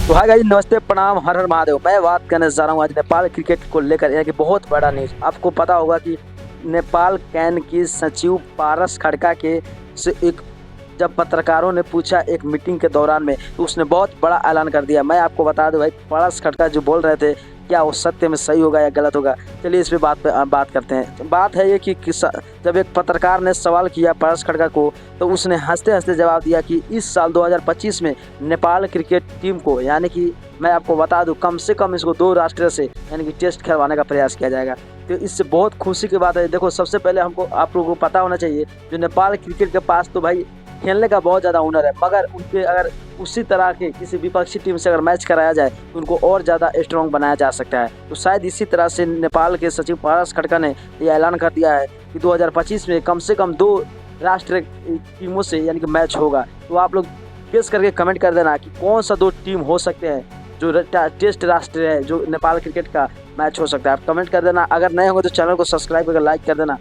तो hi guys, नमस्ते, प्रणाम, हर हर महादेव। मैं बात करने जा रहा हूँ आज नेपाल क्रिकेट को लेकर, यानी कि बहुत बड़ा न्यूज। आपको पता होगा कि नेपाल कैन की सचिव पारस खड़का के से एक जब पत्रकारों ने पूछा एक मीटिंग के दौरान में, तो उसने बहुत बड़ा ऐलान कर दिया। मैं आपको बता दूं भाई, पारस खड़का जो बोल रहे थे, क्या वो सत्य में सही होगा या गलत होगा। चलिए इस पे बात करते हैं। बात है ये कि जब एक पत्रकार ने सवाल किया पारस खड़का को, तो उसने हंसते हंसते जवाब दिया कि इस साल 2025 में नेपाल क्रिकेट टीम को, यानी कि मैं आपको बता दूं, कम से कम इसको 2 राष्ट्रीय से यानी कि टेस्ट खेलवाने का प्रयास किया जाएगा। तो इससे बहुत खुशी की बात है। देखो, सबसे पहले हमको आप लोगों को पता होना चाहिए, जो नेपाल क्रिकेट के पास तो भाई खेलने का बहुत ज़्यादा हुनर है, मगर उनके अगर उसी तरह के किसी विपक्षी टीम से अगर मैच कराया जाए तो उनको और ज़्यादा स्ट्रॉन्ग बनाया जा सकता है। तो शायद इसी तरह से नेपाल के सचिव पारस खड़का ने यह ऐलान कर दिया है कि 2025 में कम से कम 2 राष्ट्रीय टीमों से यानी कि मैच होगा। तो आप लोग गेस करके कमेंट कर देना कि कौन सा 2 टीम हो सकते हैं जो टेस्ट राष्ट्रीय है, जो नेपाल क्रिकेट का मैच हो सकता है। आप कमेंट कर देना। अगर नए होंगे तो चैनल को सब्सक्राइब करके लाइक कर देना।